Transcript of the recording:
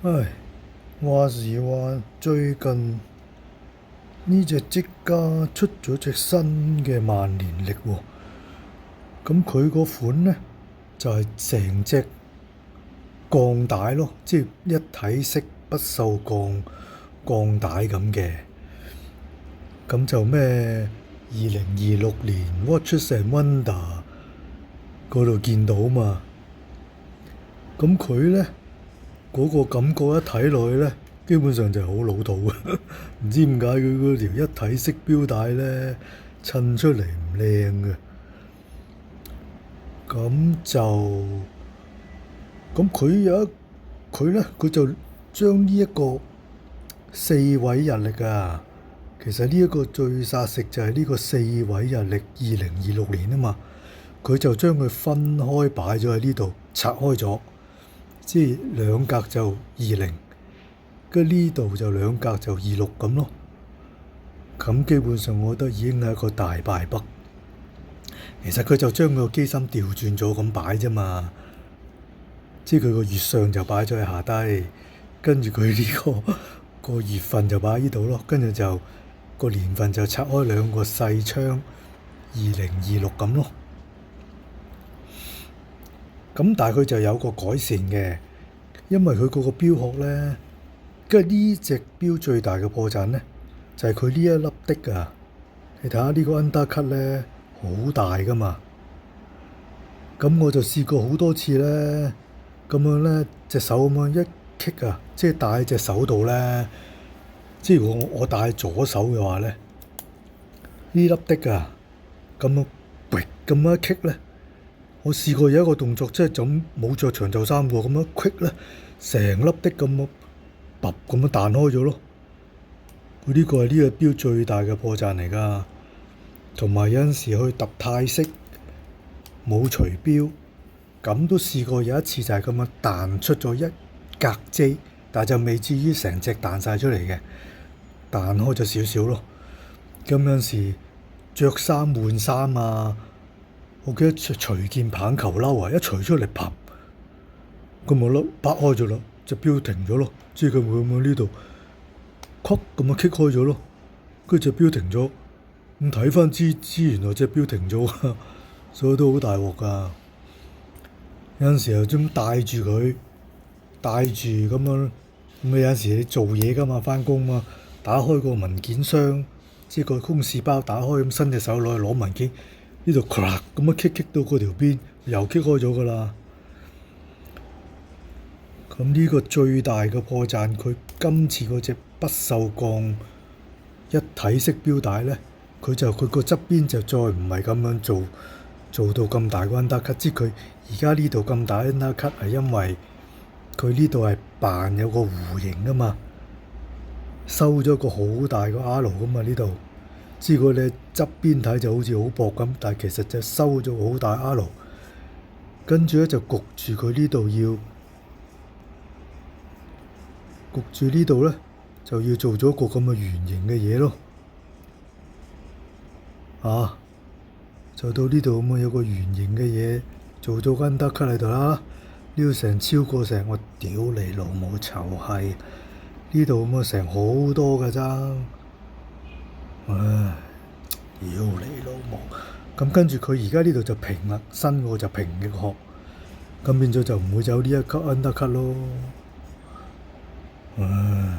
唉，話時話最近呢隻積家出咗隻新嘅萬年曆喎，咁佢嗰款呢，就係成隻鋼帶咯，即係一體式不鏽鋼帶咁嘅，咁就咩2026年 Watches and Wonder 嗰度見到嘛，咁佢呢，嗰個感覺一睇落去呢，基本上就係好老土嘅，唔知點解佢嗰條一體式錶帶呢，襯出嚟唔靚嘅。咁就佢呢，佢就將呢一個四位日曆啊，其實呢一個最殺食就係呢個四位日曆2026年啊嘛，佢就將佢分開擺咗喺呢度，拆開咗，即係兩格就20，跟呢度就兩格就26咁咯。咁基本上我覺得已經係一個大敗筆。其實佢就將個機芯調轉咗咁擺啫嘛，即係佢個月相就擺咗喺下低，跟住佢呢個月份就擺喺呢度咯，跟住就個年份就拆開兩個細窗2026咁咯。咁但係佢就有個改善嘅，因為佢嗰個錶殼咧，跟住呢隻錶最大嘅破綻咧，就係佢呢一粒的啊，你睇下呢個 undercut 咧好大噶嘛，咁我就試過好多次咧，咁樣咧隻手咁樣一棘啊，即係戴喺隻手度咧，即係如果我戴左手嘅話咧，呢粒的啊咁樣咁樣一棘咧。我試過有一個動作，即係就冇着長袖衫喎，咁樣 quick 咧，成粒的咁樣拔咁樣彈開咗咯。佢呢個係呢個錶最大嘅破綻嚟㗎。同埋有陣時去揼泰式冇除錶，咁都試過有一次就係咁樣彈出咗一格 J，但係就未至於成隻彈晒出嚟嘅，彈開咗少少咯。咁有陣時着衫換衫啊〜我記得除件棒球褸啊，一除出嚟，啪，咁我粒掰開咗啦，隻錶停咗咯，即係佢會喺呢度，曲咁啊棘開咗咯，跟住隻錶停咗，咁睇翻知原來隻錶停咗，所以都好大鑊噶。有陣時又咁帶住佢，帶住咁樣，咁有陣時你做嘢噶嘛，翻工嘛，打開個文件箱，即係個公事包打開咁，伸隻手落去攞文件。呢度咁樣棘到嗰條邊，又棘開咗㗎啦。咁呢個最大嘅破綻，佢今次嗰隻不鏽鋼一體式錶帶咧，佢個側邊就再唔係咁樣做到咁大個 undercut，即係佢而家呢度咁大 undercut 係因為佢呢度係扮有個弧形㗎嘛，收咗個好大個 R 㗎嘛呢度。知果你側邊睇就好似好薄咁，但係其實就收咗好大 R， 跟住咧就焗住佢呢度焗住呢度咧就要做咗個咁嘅圓形嘅嘢咯，就到呢度咁啊有個圓形嘅嘢做咗個 undercut喺度啦，呢度成超過成我屌你老母臭閪，呢度咁啊成好多㗎咋。唉，屌你老母！咁跟住佢而家呢度就平啦，新嗰就平嘅殼，咁變咗就唔會有呢一級 undercut 咯。唉，